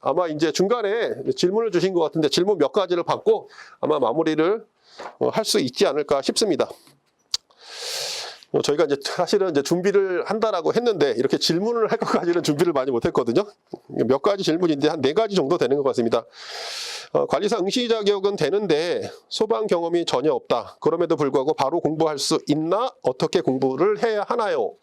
아마 이제 중간에 질문을 주신 것 같은데 질문 몇 가지를 받고 아마 마무리를 할 수 있지 않을까 싶습니다. 저희가 이제 사실은 이제 준비를 한다라고 했는데 이렇게 질문을 할 것까지는 준비를 많이 못했거든요. 몇 가지 질문인데 한 4가지 정도 되는 것 같습니다. 관리사 응시 자격은 되는데 소방 경험이 전혀 없다. 그럼에도 불구하고 바로 공부할 수 있나? 어떻게 공부를 해야 하나요?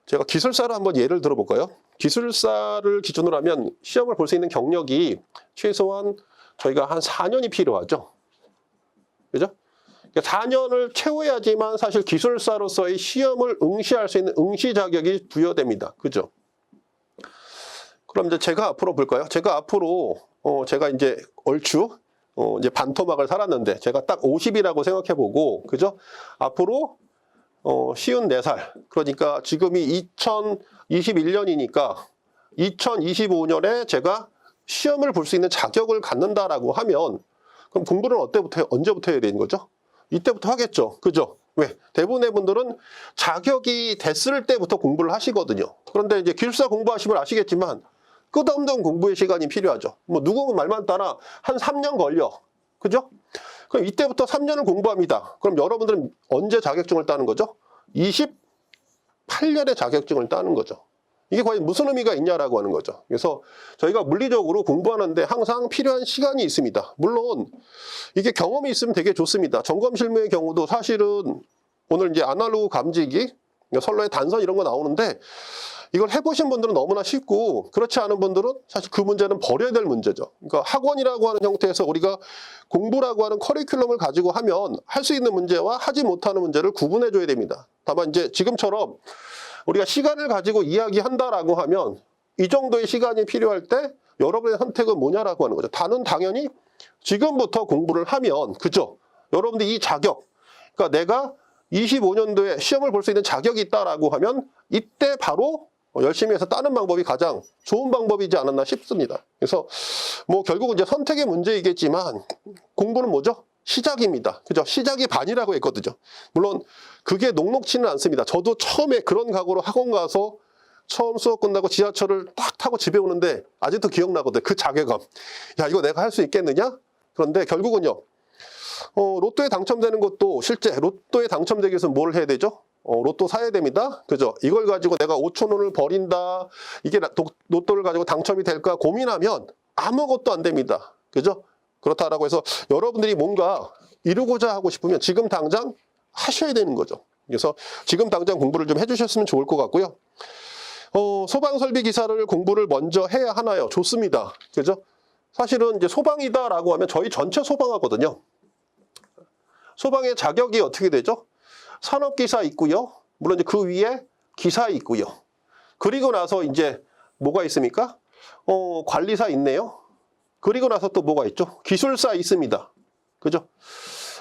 제가 기술사를 한번 예를 들어볼까요? 기술사를 기준으로 하면 시험을 볼 수 있는 경력이 최소한 저희가 한 4년이 필요하죠. 그죠? 4년을 채워야지만 사실 기술사로서의 시험을 응시할 수 있는 응시 자격이 부여됩니다. 그죠? 그럼 이제 제가 앞으로 볼까요? 제가 앞으로 제가 이제 얼추 이제 반토막을 살았는데 제가 딱 50이라고 생각해 보고 그죠? 앞으로 54살. 그러니까 지금이 2021년이니까 2025년에 제가 시험을 볼 수 있는 자격을 갖는다라고 하면 그럼 공부를 언제부터 해야 되는 거죠? 이때부터 하겠죠. 그죠? 왜? 대부분의 분들은 자격이 됐을 때부터 공부를 하시거든요. 그런데 이제 기술사 공부하시면 아시겠지만 끝없는 공부의 시간이 필요하죠. 뭐 누구 말만 따라 한 3년 걸려. 그죠? 그럼 이때부터 3년을 공부합니다. 그럼 여러분들은 언제 자격증을 따는 거죠? 28년에 자격증을 따는 거죠. 이게 과연 무슨 의미가 있냐라고 하는 거죠. 그래서 저희가 물리적으로 공부하는데 항상 필요한 시간이 있습니다. 물론 이게 경험이 있으면 되게 좋습니다. 점검 실무의 경우도 사실은 오늘 이제 아날로그 감지기, 선로의 단선 이런 거 나오는데 이걸 해보신 분들은 너무나 쉽고 그렇지 않은 분들은 사실 그 문제는 버려야 될 문제죠. 그러니까 학원이라고 하는 형태에서 우리가 공부라고 하는 커리큘럼을 가지고 하면 할 수 있는 문제와 하지 못하는 문제를 구분해 줘야 됩니다. 다만 이제 지금처럼 우리가 시간을 가지고 이야기한다라고 하면 이 정도의 시간이 필요할 때 여러분의 선택은 뭐냐라고 하는 거죠. 다는 당연히 지금부터 공부를 하면 그죠? 여러분들 이 자격, 그러니까 내가 25년도에 시험을 볼 수 있는 자격이 있다라고 하면 이때 바로 열심히 해서 따는 방법이 가장 좋은 방법이지 않았나 싶습니다. 그래서 뭐 결국은 이제 선택의 문제이겠지만 공부는 뭐죠? 시작입니다. 그죠? 시작이 반이라고 했거든요. 물론 그게 녹록치는 않습니다. 저도 처음에 그런 각오로 학원 가서 처음 수업 끝나고 지하철을 딱 타고 집에 오는데 아직도 기억나거든요. 그 자괴감. 야, 이거 내가 할 수 있겠느냐? 그런데 결국은요. 로또에 당첨되는 것도 실제 로또에 당첨되기 위해서 뭘 해야 되죠? 로또 사야 됩니다. 그죠? 이걸 가지고 내가 5천 원을 버린다. 이게 로또를 가지고 당첨이 될까 고민하면 아무것도 안 됩니다. 그죠? 그렇다라고 해서 여러분들이 뭔가 이루고자 하고 싶으면 지금 당장 하셔야 되는 거죠. 그래서 지금 당장 공부를 좀 해주셨으면 좋을 것 같고요. 소방설비 기사를 공부를 먼저 해야 하나요? 좋습니다. 그죠? 사실은 이제 소방이다라고 하면 저희 전체 소방하거든요. 소방의 자격이 어떻게 되죠? 산업기사 있고요. 물론 이제 그 위에 기사 있고요. 그리고 나서 이제 뭐가 있습니까? 관리사 있네요. 그리고 나서 또 뭐가 있죠? 기술사 있습니다. 그죠?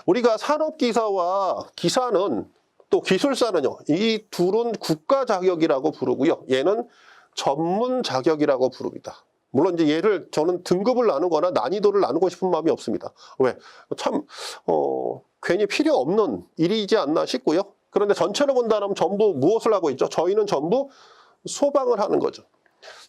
우리가 산업기사와 기사는 또 기술사는요. 이 둘은 국가 자격이라고 부르고요. 얘는 전문 자격이라고 부릅니다. 물론 이제 얘를 저는 등급을 나누거나 난이도를 나누고 싶은 마음이 없습니다. 왜? 참 괜히 필요 없는 일이지 않나 싶고요. 그런데 전체로 본다면 전부 무엇을 하고 있죠? 저희는 전부 소방을 하는 거죠.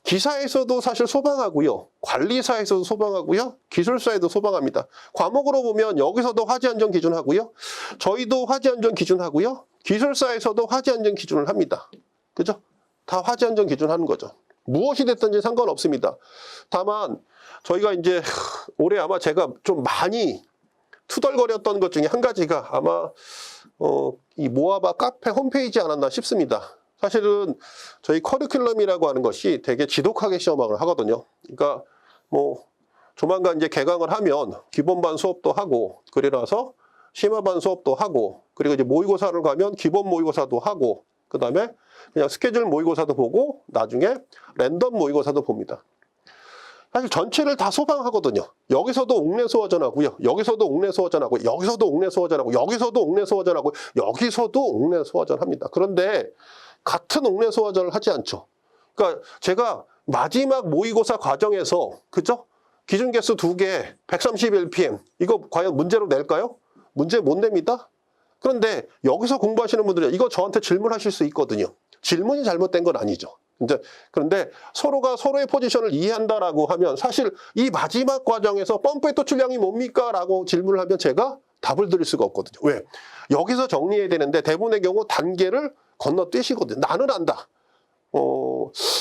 기사에서도 사실 소방하고요. 관리사에서도 소방하고요. 기술사에도 소방합니다. 과목으로 보면 여기서도 화재안전 기준 하고요. 저희도 화재안전 기준 하고요. 기술사에서도 화재안전 기준을 합니다. 그죠? 다 화재안전 기준 하는 거죠. 무엇이 됐든지 상관없습니다. 다만 저희가 이제 올해 아마 제가 좀 많이 투덜거렸던 것 중에 한 가지가 아마 이 모아바 카페 홈페이지 않았나 싶습니다. 사실은 저희 커리큘럼이라고 하는 것이 되게 지독하게 시험을 하거든요. 그러니까 뭐 조만간 이제 개강을 하면 기본반 수업도 하고 그리나서 심화반 수업도 하고 그리고 이제 모의고사를 가면 기본 모의고사도 하고 그 다음에 그냥 스케줄 모의고사도 보고 나중에 랜덤 모의고사도 봅니다. 사실 전체를 다 소방하거든요. 여기서도 옥내소화전하고요. 여기서도 옥내소화전하고 여기서도 옥내소화전하고 여기서도 옥내소화전하고 여기서도 옥내소화전합니다. 그런데 같은 옥내소화전을 하지 않죠. 그러니까 제가 마지막 모의고사 과정에서 그죠? 기준 개수 2개, 131pm 이거 과연 문제로 낼까요? 문제 못 냅니다. 그런데 여기서 공부하시는 분들은 이거 저한테 질문하실 수 있거든요. 질문이 잘못된 건 아니죠. 이제 그런데 서로가 서로의 포지션을 이해한다라고 하면 사실 이 마지막 과정에서 펌프의 토출량이 뭡니까? 라고 질문을 하면 제가 답을 드릴 수가 없거든요. 왜? 여기서 정리해야 되는데 대부분의 경우 단계를 건너뛰시거든요. 나는 안다.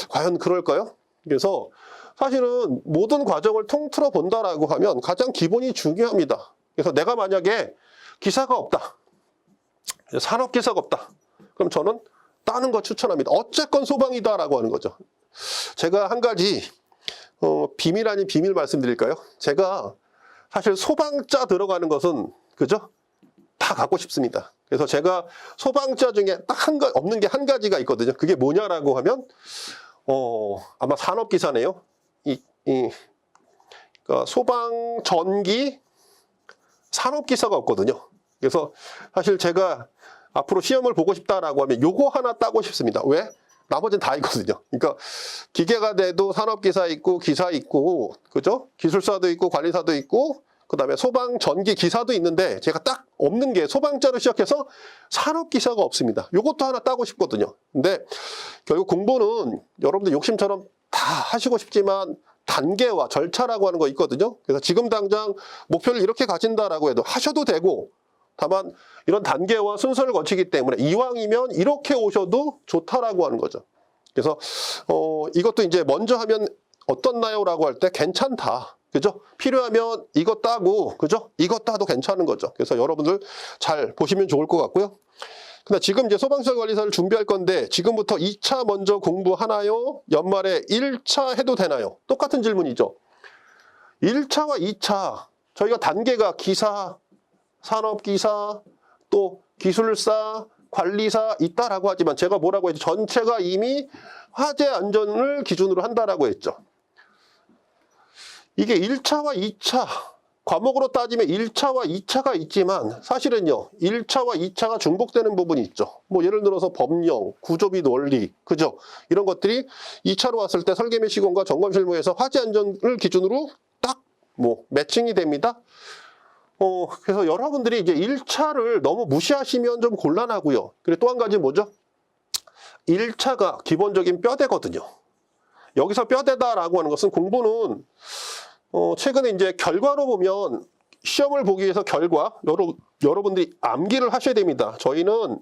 과연 그럴까요? 그래서 사실은 모든 과정을 통틀어 본다라고 하면 가장 기본이 중요합니다. 그래서 내가 만약에 기사가 없다. 산업기사가 없다. 그럼 저는 따는 거 추천합니다. 어쨌건 소방이다라고 하는 거죠. 제가 한 가지 비밀 아닌 비밀 말씀드릴까요? 제가 사실 소방자 들어가는 것은 그죠? 다 갖고 싶습니다. 그래서 제가 소방자 중에 딱 없는 게 한 가지가 있거든요. 그게 뭐냐라고 하면 아마 산업기사네요. 그러니까 소방 전기 산업기사가 없거든요. 그래서 사실 제가 앞으로 시험을 보고 싶다라고 하면 요거 하나 따고 싶습니다. 왜? 나머지는 다 있거든요. 그러니까 기계가 돼도 산업기사 있고 기사 있고 그죠? 기술사도 있고 관리사도 있고 그다음에 소방 전기 기사도 있는데 제가 딱 없는 게 소방자로 시작해서 산업기사가 없습니다. 요것도 하나 따고 싶거든요. 근데 결국 공부는 여러분들 욕심처럼 다 하시고 싶지만 단계와 절차라고 하는 거 있거든요. 그래서 지금 당장 목표를 이렇게 가진다라고 해도 하셔도 되고 다만 이런 단계와 순서를 거치기 때문에 이왕이면 이렇게 오셔도 좋다라고 하는 거죠. 그래서 이것도 이제 먼저 하면 어떻나요? 라고 할 때 괜찮다. 그죠? 필요하면 이거 따고, 그죠? 이거 따도 괜찮은 거죠. 그래서 여러분들 잘 보시면 좋을 것 같고요. 근데 지금 이제 소방시설관리사를 준비할 건데 지금부터 2차 먼저 공부하나요? 연말에 1차 해도 되나요? 똑같은 질문이죠. 1차와 2차 저희가 단계가 기사, 산업기사, 또 기술사, 관리사 있다라고 하지만 제가 뭐라고 했죠? 전체가 이미 화재 안전을 기준으로 한다라고 했죠. 이게 1차와 2차, 과목으로 따지면 1차와 2차가 있지만 사실은요. 1차와 2차가 중복되는 부분이 있죠. 뭐 예를 들어서 법령, 구조 및 원리, 그죠? 이런 것들이 2차로 왔을 때 설계 및 시공과 점검 실무에서 화재 안전을 기준으로 딱 뭐 매칭이 됩니다. 그래서 여러분들이 이제 1차를 너무 무시하시면 좀 곤란하고요. 그리고 또 한 가지 뭐죠? 1차가 기본적인 뼈대거든요. 여기서 뼈대다라고 하는 것은 공부는 최근에 이제 결과로 보면 시험을 보기 위해서 결과 여러분들이 암기를 하셔야 됩니다. 저희는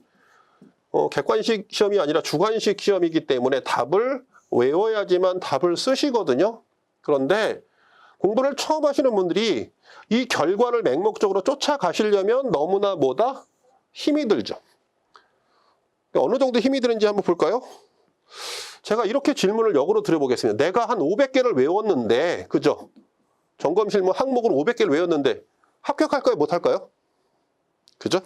객관식 시험이 아니라 주관식 시험이기 때문에 답을 외워야지만 답을 쓰시거든요. 그런데 공부를 처음 하시는 분들이 이 결과를 맹목적으로 쫓아가시려면 너무나 뭐다? 힘이 들죠. 어느 정도 힘이 드는지 한번 볼까요? 제가 이렇게 질문을 역으로 드려보겠습니다. 내가 한 500개를 외웠는데, 그죠? 점검 실무 항목으로 500개를 외웠는데 합격할까요? 못할까요? 그죠?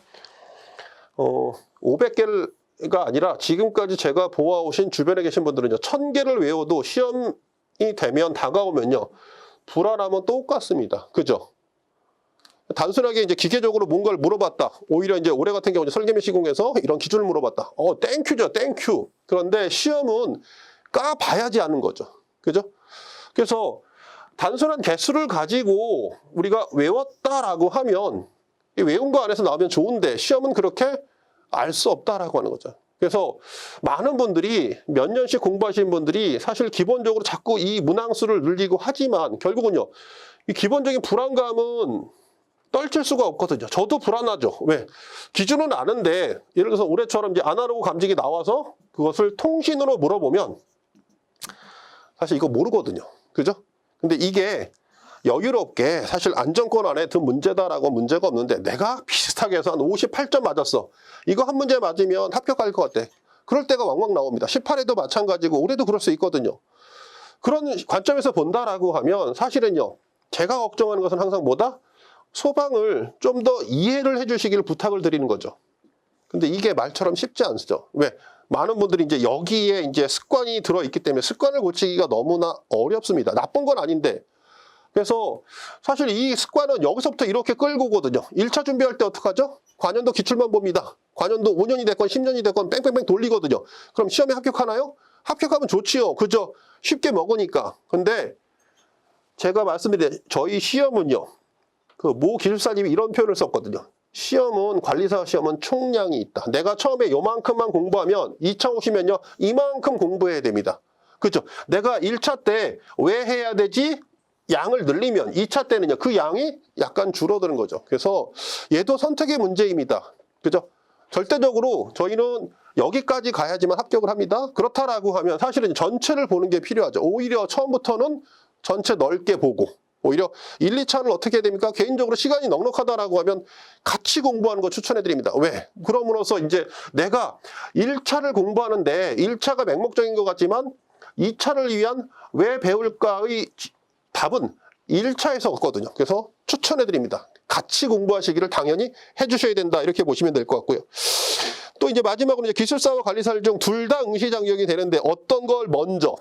500개가 아니라 지금까지 제가 보아오신 주변에 계신 분들은요. 1000개를 외워도 시험이 되면 다가오면요. 불안하면 똑같습니다. 그죠? 단순하게 이제 기계적으로 뭔가를 물어봤다. 오히려 이제 올해 같은 경우는 설계 및 시공에서 이런 기준을 물어봤다. 땡큐죠, 땡큐. 그런데 시험은 까봐야지 아는 거죠. 그죠? 그래서 단순한 개수를 가지고 우리가 외웠다라고 하면 외운 거 안에서 나오면 좋은데 시험은 그렇게 알 수 없다라고 하는 거죠. 그래서 많은 분들이 몇 년씩 공부하시는 분들이 사실 기본적으로 자꾸 이 문항수를 늘리고 하지만 결국은요. 이 기본적인 불안감은 떨칠 수가 없거든요. 저도 불안하죠. 왜? 기준은 아는데 예를 들어서 올해처럼 이제 아날로그 감지기 나와서 그것을 통신으로 물어보면 사실 이거 모르거든요. 그죠? 근데 이게 여유롭게 사실 안전권 안에 든 문제다라고 문제가 없는데 내가 비슷하게 해서 한 58점 맞았어. 이거 한 문제 맞으면 합격할 것 같아. 그럴 때가 왕왕 나옵니다. 18회도 마찬가지고 올해도 그럴 수 있거든요. 그런 관점에서 본다라고 하면 사실은요. 제가 걱정하는 것은 항상 뭐다? 소방을 좀 더 이해를 해주시기를 부탁을 드리는 거죠. 근데 이게 말처럼 쉽지 않죠. 왜? 많은 분들이 이제 여기에 이제 습관이 들어있기 때문에 습관을 고치기가 너무나 어렵습니다. 나쁜 건 아닌데. 그래서 사실 이 습관은 여기서부터 이렇게 끌고 오거든요. 1차 준비할 때 어떡하죠? 관연도 기출만 봅니다. 관연도 5년이 됐건 10년이 됐건 뺑뺑뺑 돌리거든요. 그럼 시험에 합격하나요? 합격하면 좋지요. 그죠? 쉽게 먹으니까. 근데 제가 말씀드린 저희 시험은요. 그 모 기술사님이 이런 표현을 썼거든요. 시험은 관리사 시험은 총량이 있다. 내가 처음에 요만큼만 공부하면 2차 오시면요. 이만큼 공부해야 됩니다. 그죠? 내가 1차 때 왜 해야 되지? 양을 늘리면 2차 때는요, 그 양이 약간 줄어드는 거죠. 그래서 얘도 선택의 문제입니다. 그죠? 절대적으로 저희는 여기까지 가야지만 합격을 합니다. 그렇다라고 하면 사실은 전체를 보는 게 필요하죠. 오히려 처음부터는 전체 넓게 보고, 오히려 1, 2차를 어떻게 해야 됩니까? 개인적으로 시간이 넉넉하다라고 하면 같이 공부하는 거 추천해 드립니다. 왜? 그럼으로써 이제 내가 1차를 공부하는데 1차가 맹목적인 것 같지만 2차를 위한 왜 배울까의 답은 1차에서 얻거든요. 그래서 추천해 드립니다. 같이 공부하시기를 당연히 해주셔야 된다. 이렇게 보시면 될 것 같고요. 또 이제 마지막으로 이제 기술사와 관리사를 중 둘 다 응시자격이 되는데 어떤 걸 먼저?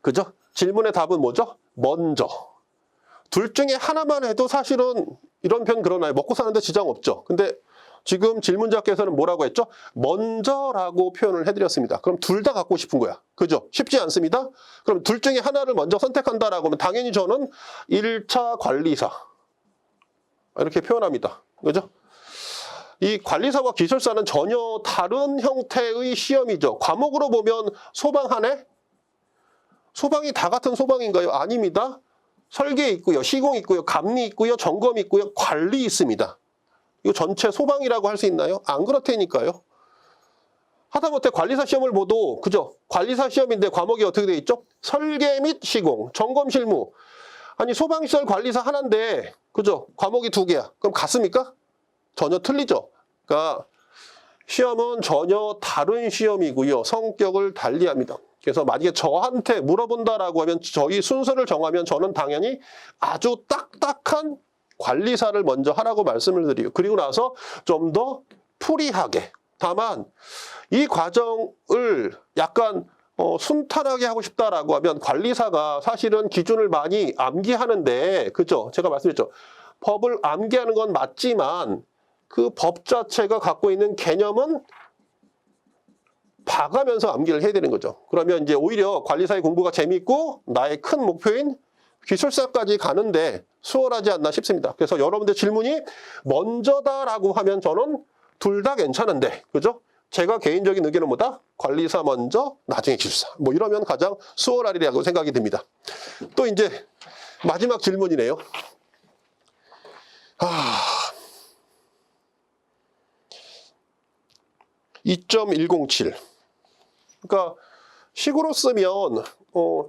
그죠? 질문의 답은 뭐죠? 먼저. 둘 중에 하나만 해도 사실은 이런 편 그러나요? 먹고 사는데 지장 없죠. 근데 지금 질문자께서는 뭐라고 했죠? 먼저라고 표현을 해드렸습니다. 그럼 둘 다 갖고 싶은 거야. 그죠? 쉽지 않습니다. 그럼 둘 중에 하나를 먼저 선택한다라고 하면 당연히 저는 1차 관리사. 이렇게 표현합니다. 그죠? 이 관리사와 기술사는 전혀 다른 형태의 시험이죠. 과목으로 보면 소방 하네? 소방이 다 같은 소방인가요? 아닙니다. 설계 있고요, 시공 있고요, 감리 있고요, 점검 있고요, 관리 있습니다. 이거 전체 소방이라고 할 수 있나요? 안 그렇다니까요. 하다못해 관리사 시험을 봐도 그죠? 관리사 시험인데 과목이 어떻게 돼 있죠? 설계 및 시공, 점검 실무. 아니 소방시설 관리사 하나인데 그죠? 과목이 2개야. 그럼 같습니까? 전혀 틀리죠. 그러니까 시험은 전혀 다른 시험이고요. 성격을 달리합니다. 그래서 만약에 저한테 물어본다라고 하면 저희 순서를 정하면 저는 당연히 아주 딱딱한 관리사를 먼저 하라고 말씀을 드려요. 그리고 나서 좀 더 프리하게. 다만 이 과정을 약간 순탄하게 하고 싶다라고 하면 관리사가 사실은 기준을 많이 암기하는데 그죠? 제가 말씀드렸죠. 법을 암기하는 건 맞지만 그 법 자체가 갖고 있는 개념은 봐가면서 암기를 해야 되는 거죠. 그러면 이제 오히려 관리사의 공부가 재미있고 나의 큰 목표인 기술사까지 가는데 수월하지 않나 싶습니다. 그래서 여러분들 질문이 먼저다라고 하면 저는 둘 다 괜찮은데, 그죠? 제가 개인적인 의견은 뭐다? 관리사 먼저, 나중에 기술사. 뭐 이러면 가장 수월하리라고 생각이 듭니다. 또 이제 마지막 질문이네요. 2.107. 그러니까 식으로 쓰면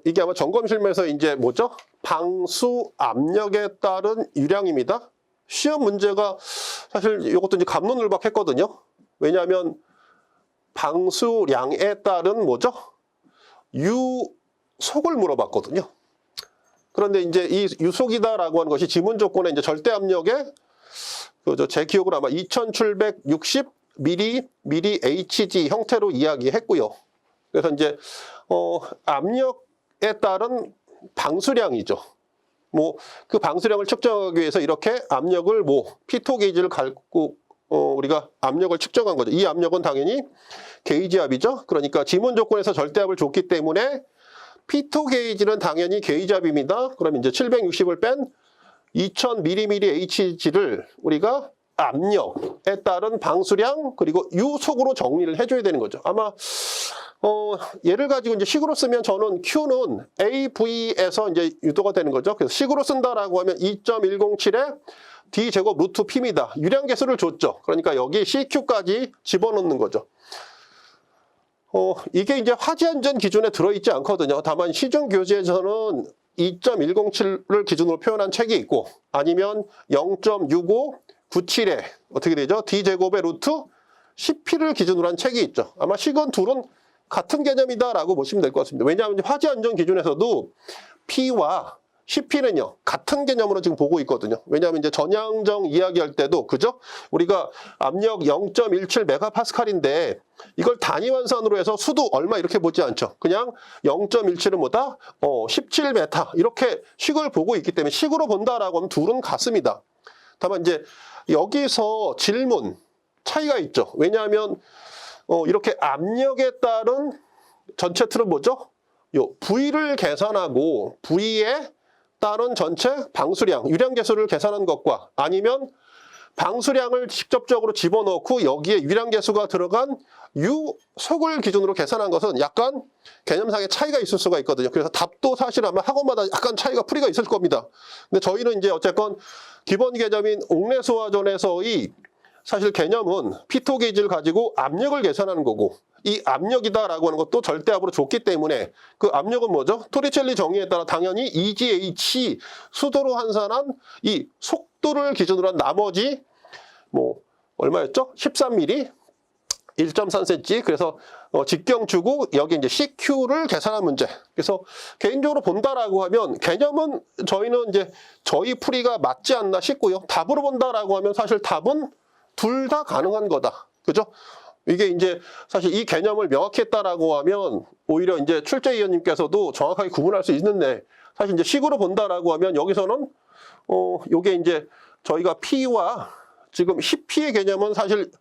이게 아마 점검실무에서 이제 뭐죠? 방수 압력에 따른 유량입니다. 시험 문제가 사실 이것도 이제 갑론을박했거든요. 왜냐하면 방수량에 따른 뭐죠? 유속을 물어봤거든요. 그런데 이제 이 유속이다라고 하는 것이 지문 조건에 이제 절대 압력에 제 기억으로 아마 2760 mHg 형태로 이야기했고요. 그래서 이제 압력에 따른 방수량이죠. 뭐 그 방수량을 측정하기 위해서 이렇게 압력을 피토 게이지를 갖고 우리가 압력을 측정한 거죠. 이 압력은 당연히 게이지압이죠. 그러니까 지문 조건에서 절대압을 줬기 때문에 피토 게이지는 당연히 게이지압입니다. 그럼 이제 760을 뺀 2000mmHg를 우리가 압력에 따른 방수량 그리고 유속으로 정리를 해줘야 되는 거죠. 아마 얘를 가지고 이제 식으로 쓰면 저는 Q는 AV에서 이제 유도가 되는 거죠. 그래서 식으로 쓴다라고 하면 2.107에 D제곱 루트 P입니다. 유량계수를 줬죠. 그러니까 여기 CQ까지 집어넣는 거죠. 이게 이제 화재안전 기준에 들어있지 않거든요. 다만 시중교재에서는 2.107을 기준으로 표현한 책이 있고 아니면 0.6597에 어떻게 되죠? D제곱의 루트 10P를 기준으로 한 책이 있죠. 아마 식은 둘은 같은 개념이다라고 보시면 될 것 같습니다. 왜냐하면 화재안전 기준에서도 P와 10P는요, 같은 개념으로 지금 보고 있거든요. 왜냐하면 이제 전향정 이야기할 때도, 그죠? 우리가 압력 0.17메가파스칼인데, 이걸 단위 환산으로 해서 수도 얼마 이렇게 보지 않죠. 그냥 0.17은 뭐다? 17메타. 이렇게 식을 보고 있기 때문에 식으로 본다라고 하면 둘은 같습니다. 다만 이제 여기서 질문, 차이가 있죠. 왜냐하면, 이렇게 압력에 따른 전체 틀은 뭐죠? 요 V를 계산하고 V에 따른 전체 방수량, 유량계수를 계산한 것과 아니면 방수량을 직접적으로 집어넣고 여기에 유량계수가 들어간 유속을 기준으로 계산한 것은 약간 개념상의 차이가 있을 수가 있거든요. 그래서 답도 사실 아마 학원마다 약간 차이가 풀이가 있을 겁니다. 근데 저희는 이제 어쨌건 기본 개념인 옥내소화전에서의 사실 개념은 피토 게이지를 가지고 압력을 계산하는 거고, 이 압력이다라고 하는 것도 절대압으로 줬기 때문에 그 압력은 뭐죠? 토리첼리 정의에 따라 당연히 EGH 수도로 환산한 이 속도를 기준으로 한 나머지 뭐 얼마였죠? 13mm 1.3cm. 그래서 직경 주고 여기 이제 CQ를 계산한 문제. 그래서 개인적으로 본다라고 하면 개념은 저희는 이제 저희 풀이가 맞지 않나 싶고요. 답으로 본다라고 하면 사실 답은 둘 다 가능한 거다. 그죠? 이게 이제 사실 이 개념을 명확히 했다라고 하면 오히려 이제 출제위원님께서도 정확하게 구분할 수 있는데, 사실 이제 식으로 본다라고 하면 여기서는 요게 이제 저희가 P와 지금 10P의 개념은 사실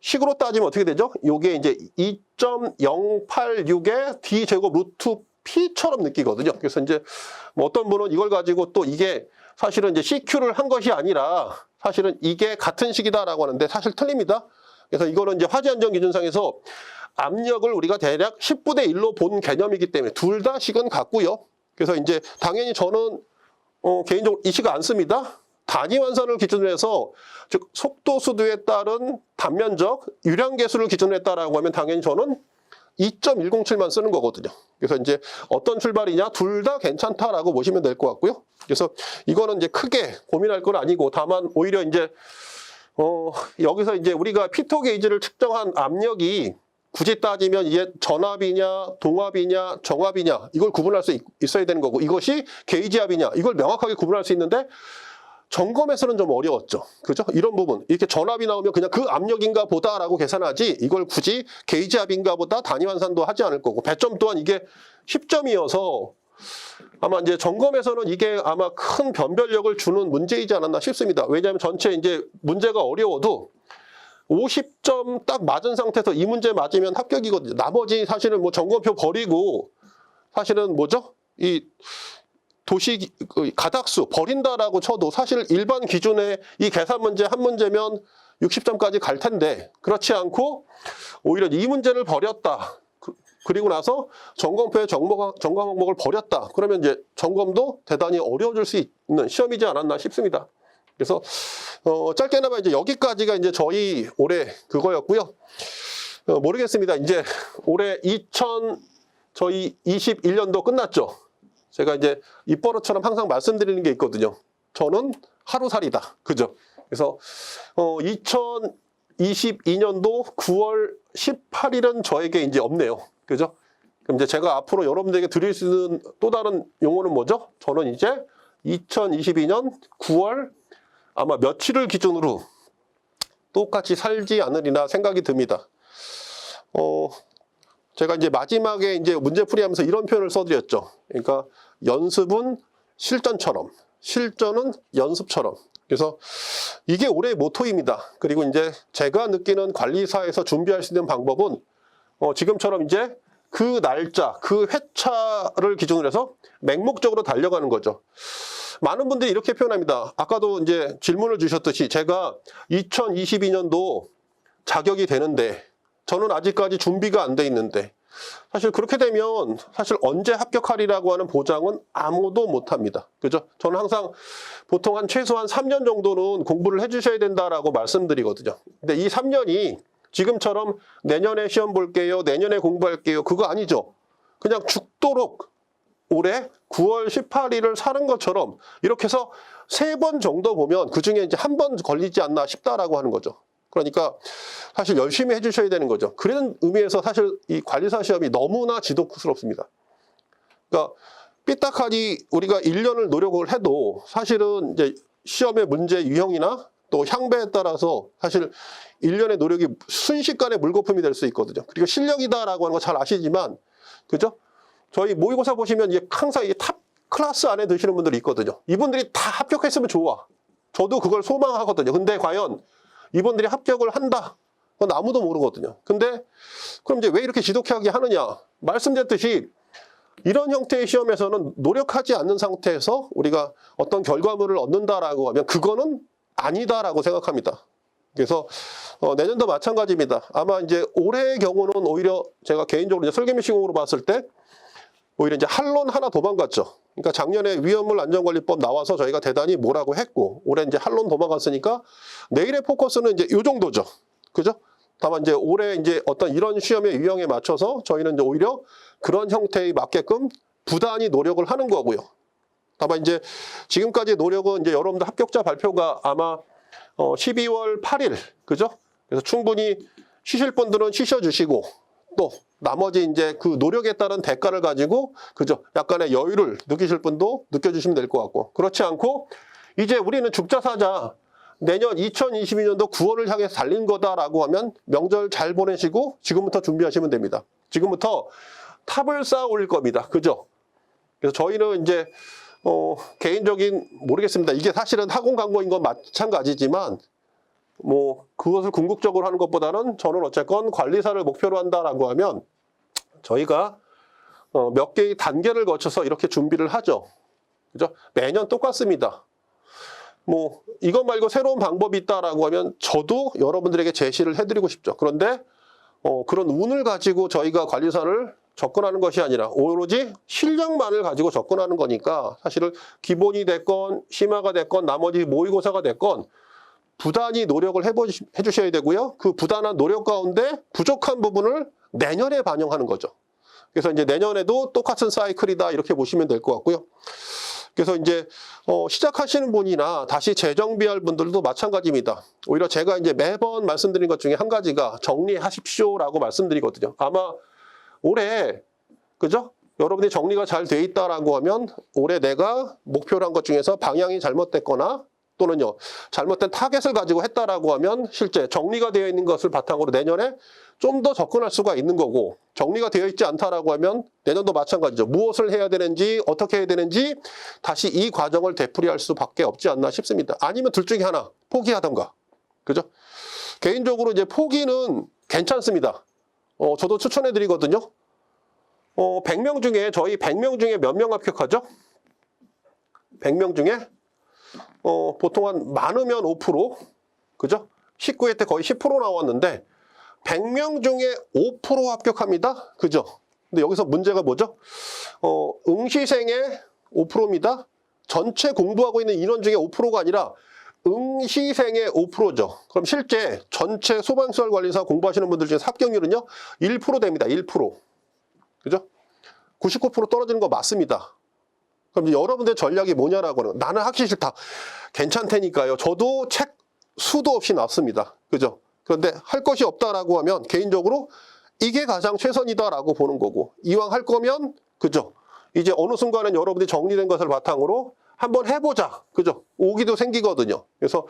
식으로 따지면 어떻게 되죠? 요게 이제 2.086의 D제곱 루트 P처럼 느끼거든요. 그래서 이제 뭐 어떤 분은 이걸 가지고 또 이게 사실은 이제 CQ를 한 것이 아니라 사실은 이게 같은 식이다라고 하는데 사실 틀립니다. 그래서 이거는 이제 화재안전 기준상에서 압력을 우리가 대략 10분의 1로 본 개념이기 때문에 둘 다 식은 같고요. 그래서 이제 당연히 저는 개인적으로 이 식을 안 씁니다. 단위 환산을 기준으로 해서 즉 속도 수도에 따른 단면적 유량계수를 기준으로 했다라고 하면 당연히 저는 2.107만 쓰는 거거든요. 그래서 이제 어떤 출발이냐 둘 다 괜찮다라고 보시면 될 것 같고요. 그래서 이거는 이제 크게 고민할 건 아니고, 다만 오히려 이제 여기서 이제 우리가 피토 게이지를 측정한 압력이 굳이 따지면 이게 전압이냐, 동압이냐, 정압이냐 이걸 구분할 수 있어야 되는 거고, 이것이 게이지압이냐 이걸 명확하게 구분할 수 있는데 점검에서는 좀 어려웠죠. 그죠? 이런 부분. 이렇게 전압이 나오면 그냥 그 압력인가 보다라고 계산하지 이걸 굳이 게이지압인가 보다 단위 환산도 하지 않을 거고, 배점 또한 이게 10점이어서 아마 이제 점검에서는 이게 아마 큰 변별력을 주는 문제이지 않았나 싶습니다. 왜냐하면 전체 이제 문제가 어려워도 50점 딱 맞은 상태에서 이 문제 맞으면 합격이거든요. 나머지 사실은 뭐 점검표 버리고 사실은 뭐죠? 이 도시 가닥수 버린다라고 쳐도 사실 일반 기준의 이 계산 문제 한 문제면 60점까지 갈 텐데, 그렇지 않고 오히려 이 문제를 버렸다. 그리고 나서 점검표의 점검 항목을 버렸다. 그러면 이제 점검도 대단히 어려워질 수 있는 시험이지 않았나 싶습니다. 그래서 짧게나마 이제 여기까지가 이제 저희 올해 그거였고요. 모르겠습니다. 이제 올해 저희 21년도 끝났죠. 제가 이제 입버릇처럼 항상 말씀드리는 게 있거든요. 저는 하루살이다. 그죠? 그래서 2022년도 9월 18일은 저에게 이제 없네요. 그죠? 그럼 이제 제가 앞으로 여러분들에게 드릴 수 있는 또 다른 용어는 뭐죠? 저는 이제 2022년 9월 아마 며칠을 기준으로 똑같이 살지 않으리나 생각이 듭니다. 제가 이제 마지막에 이제 문제풀이하면서 이런 표현을 써드렸죠. 그러니까 연습은 실전처럼, 실전은 연습처럼. 그래서 이게 올해의 모토입니다. 그리고 이제 제가 느끼는 관리사에서 준비할 수 있는 방법은 지금처럼 이제 그 날짜, 그 회차를 기준으로 해서 맹목적으로 달려가는 거죠. 많은 분들이 이렇게 표현합니다. 아까도 이제 질문을 주셨듯이 제가 2022년도 자격이 되는데 저는 아직까지 준비가 안 돼 있는데, 사실 그렇게 되면 사실 언제 합격하리라고 하는 보장은 아무도 못합니다. 그죠? 저는 항상 보통 최소한 3년 정도는 공부를 해주셔야 된다라고 말씀드리거든요. 근데 이 3년이 지금처럼 내년에 시험 볼게요, 내년에 공부할게요, 그거 아니죠. 그냥 죽도록 올해 9월 18일을 사는 것처럼 이렇게 해서 3번 정도 보면 그중에 이제 한 번 걸리지 않나 싶다라고 하는 거죠. 그러니까 사실 열심히 해주셔야 되는 거죠. 그런 의미에서 사실 이 관리사 시험이 너무나 지독스럽습니다. 그러니까 삐딱하니 우리가 1년을 노력을 해도 사실은 이제 시험의 문제 유형이나 또 향배에 따라서 사실 1년의 노력이 순식간에 물거품이 될 수 있거든요. 그리고 실력이다라고 하는 거 잘 아시지만, 그죠? 저희 모의고사 보시면 이게 항상 이게 탑 클래스 안에 드시는 분들이 있거든요. 이분들이 다 합격했으면 좋아. 저도 그걸 소망하거든요. 근데 과연 이분들이 합격을 한다? 그건 아무도 모르거든요. 근데 그럼 이제 왜 이렇게 지독하게 하느냐? 말씀드렸듯이 이런 형태의 시험에서는 노력하지 않는 상태에서 우리가 어떤 결과물을 얻는다라고 하면 그거는 아니다라고 생각합니다. 그래서 내년도 마찬가지입니다. 아마 이제 올해의 경우는 오히려 제가 개인적으로 이제 설계미 시공으로 봤을 때 오히려 이제 한론 하나 도망갔죠. 그러니까 작년에 위험물 안전관리법 나와서 저희가 대단히 뭐라고 했고 올해 이제 한론 도망갔으니까 내일의 포커스는 이제 이 정도죠. 그죠? 다만 이제 올해 이제 어떤 이런 시험의 유형에 맞춰서 저희는 이제 오히려 그런 형태에 맞게끔 부단히 노력을 하는 거고요. 다만 이제 지금까지 노력은 이제 여러분들 합격자 발표가 아마 12월 8일, 그죠? 그래서 충분히 쉬실 분들은 쉬셔주시고 또 나머지 이제 그 노력에 따른 대가를 가지고 그죠? 약간의 여유를 느끼실 분도 느껴주시면 될 것 같고 그렇지 않고 이제 우리는 죽자사자 내년 2022년도 9월을 향해서 달린 거다라고 하면 명절 잘 보내시고 지금부터 준비하시면 됩니다. 지금부터 탑을 쌓아 올릴 겁니다. 그죠? 그래서 저희는 이제 개인적인 모르겠습니다. 이게 사실은 학원 광고인 건 마찬가지지만 뭐 그것을 궁극적으로 하는 것보다는 저는 어쨌건 관리사를 목표로 한다라고 하면 저희가 몇 개의 단계를 거쳐서 이렇게 준비를 하죠. 그죠? 매년 똑같습니다. 뭐 이것 말고 새로운 방법이 있다라고 하면 저도 여러분들에게 제시를 해드리고 싶죠. 그런데 그런 운을 가지고 저희가 관리사를 접근하는 것이 아니라 오로지 실력만을 가지고 접근하는 거니까 사실은 기본이 됐건 심화가 됐건 나머지 모의고사가 됐건 부단히 노력을 해주셔야 되고요. 그 부단한 노력 가운데 부족한 부분을 내년에 반영하는 거죠. 그래서 이제 내년에도 똑같은 사이클이다 이렇게 보시면 될 것 같고요. 그래서 이제 시작하시는 분이나 다시 재정비할 분들도 마찬가지입니다. 오히려 제가 이제 매번 말씀드린 것 중에 한 가지가 정리하십시오라고 말씀드리거든요. 아마 올해 그죠? 여러분이 정리가 잘 돼 있다라고 하면 올해 내가 목표로 한 것 중에서 방향이 잘못됐거나 또는요 잘못된 타겟을 가지고 했다라고 하면 실제 정리가 되어 있는 것을 바탕으로 내년에 좀 더 접근할 수가 있는 거고 정리가 되어 있지 않다라고 하면 내년도 마찬가지죠. 무엇을 해야 되는지 어떻게 해야 되는지 다시 이 과정을 되풀이할 수밖에 없지 않나 싶습니다. 아니면 둘 중에 하나 포기하던가 그죠? 개인적으로 이제 포기는 괜찮습니다. 저도 추천해 드리거든요. 100명 중에 저희 100명 중에 몇 명 합격하죠? 100명 중에 보통 한 많으면 5%, 그죠? 19회 때 거의 10% 나왔는데 100명 중에 5% 합격합니다. 그죠? 근데 여기서 문제가 뭐죠? 응시생의 5%입니다. 전체 공부하고 있는 인원 중에 5%가 아니라 응시생의 5%죠. 그럼 실제 전체 소방시설관리사 공부하시는 분들 중에 합격률은요? 1% 됩니다. 1%. 그죠? 99% 떨어지는 거 맞습니다. 그럼 이제 여러분들의 전략이 뭐냐라고 하는 나는 하기 싫다. 괜찮다니까요. 저도 책 수도 없이 났습니다. 그죠? 그런데 할 것이 없다라고 하면 개인적으로 이게 가장 최선이다라고 보는 거고 이왕 할 거면 그죠? 이제 어느 순간은 여러분들이 정리된 것을 바탕으로 한번 해보자. 그죠? 오기도 생기거든요. 그래서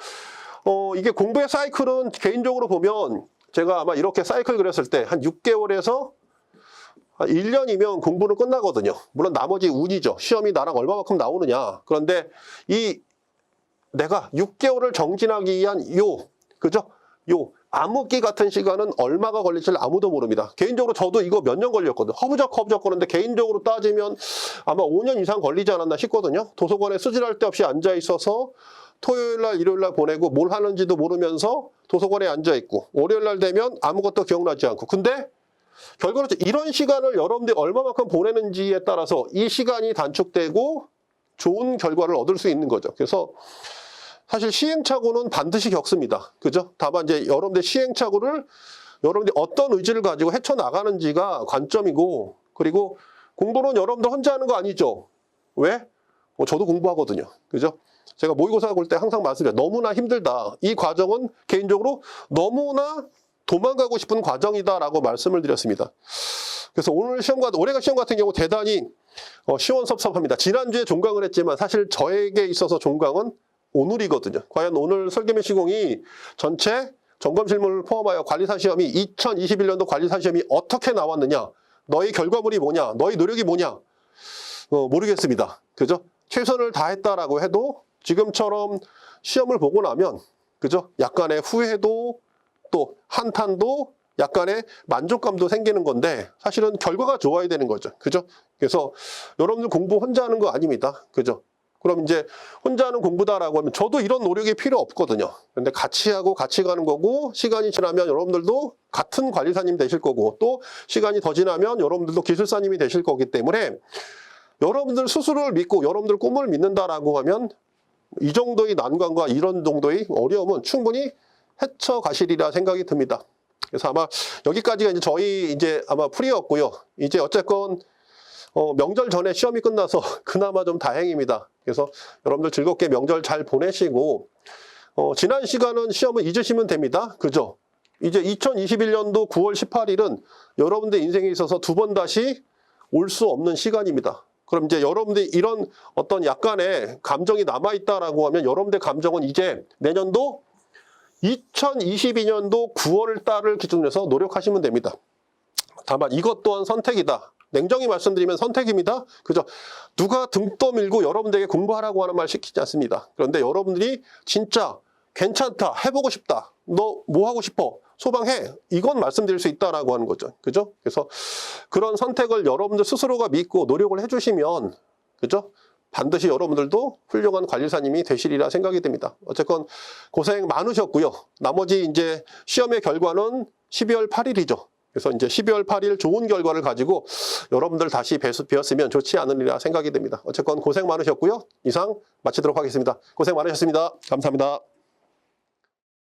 이게 공부의 사이클은 개인적으로 보면 제가 아마 이렇게 사이클 그렸을 때 한 6개월에서 1년이면 공부는 끝나거든요. 물론 나머지 운이죠. 시험이 나랑 얼마만큼 나오느냐. 그런데 내가 6개월을 정진하기 위한 그죠? 암흑기 같은 시간은 얼마가 걸릴지 아무도 모릅니다. 개인적으로 저도 이거 몇 년 걸렸거든요. 허브적 거리는데 개인적으로 따지면 아마 5년 이상 걸리지 않았나 싶거든요. 도서관에 쓰질할 데 없이 앉아 있어서 토요일날 일요일날 보내고 뭘 하는지도 모르면서 도서관에 앉아 있고 월요일날 되면 아무것도 기억나지 않고 근데 결과로 이런 시간을 여러분들이 얼마만큼 보내는지에 따라서 이 시간이 단축되고 좋은 결과를 얻을 수 있는 거죠. 그래서 사실 시행착오는 반드시 겪습니다. 그죠? 다만 이제 여러분들 시행착오를 여러분들이 어떤 의지를 가지고 헤쳐나가는지가 관점이고 그리고 공부는 여러분들 혼자 하는 거 아니죠? 왜? 저도 공부하거든요. 그죠? 제가 모의고사 볼 때 항상 말씀드려요. 너무나 힘들다. 이 과정은 개인적으로 너무나 도망가고 싶은 과정이다라고 말씀을 드렸습니다. 그래서 올해가 시험 같은 경우 대단히 시원섭섭합니다. 지난주에 종강을 했지만 사실 저에게 있어서 종강은 오늘이거든요. 과연 오늘 설계미 시공이 전체 점검실물을 포함하여 관리사 시험이 2021년도 관리사 시험이 어떻게 나왔느냐, 너희 결과물이 뭐냐, 너희 노력이 뭐냐 모르겠습니다. 그죠? 최선을 다했다라고 해도 지금처럼 시험을 보고 나면 그죠? 약간의 후회도 또 한탄도 약간의 만족감도 생기는 건데 사실은 결과가 좋아야 되는 거죠. 그죠? 그래서 여러분들 공부 혼자 하는 거 아닙니다. 그죠? 그럼 이제 혼자 하는 공부다라고 하면 저도 이런 노력이 필요 없거든요. 근데 같이 하고 같이 가는 거고, 시간이 지나면 여러분들도 같은 관리사님 되실 거고, 또 시간이 더 지나면 여러분들도 기술사님이 되실 거기 때문에 여러분들 스스로를 믿고 여러분들 꿈을 믿는다라고 하면 이 정도의 난관과 이런 정도의 어려움은 충분히 헤쳐가시리라 생각이 듭니다. 그래서 아마 여기까지가 이제 저희 이제 아마 풀이였고요. 이제 어쨌건 명절 전에 시험이 끝나서 그나마 좀 다행입니다. 그래서 여러분들 즐겁게 명절 잘 보내시고, 지난 시간은 시험을 잊으시면 됩니다. 그죠? 이제 2021년도 9월 18일은 여러분들 인생에 있어서 두 번 다시 올 수 없는 시간입니다. 그럼 이제 여러분들이 이런 어떤 약간의 감정이 남아있다라고 하면 여러분들 감정은 이제 내년도 2022년도 9월 달을 기준으로 해서 노력하시면 됩니다. 다만 이것 또한 선택이다. 냉정히 말씀드리면 선택입니다. 그죠? 누가 등 떠밀고 여러분들에게 공부하라고 하는 말 시키지 않습니다. 그런데 여러분들이 진짜 괜찮다, 해보고 싶다, 너 뭐 하고 싶어, 소방해, 이건 말씀드릴 수 있다라고 하는 거죠. 그죠? 그래서 그런 선택을 여러분들 스스로가 믿고 노력을 해주시면, 그죠? 반드시 여러분들도 훌륭한 관리사님이 되시리라 생각이 듭니다. 어쨌건 고생 많으셨고요. 나머지 이제 시험의 결과는 12월 8일이죠. 그래서 이제 12월 8일 좋은 결과를 가지고 여러분들 다시 뵈었으면 좋지 않으리라 생각이 듭니다. 어쨌건 고생 많으셨고요. 이상 마치도록 하겠습니다. 고생 많으셨습니다. 감사합니다.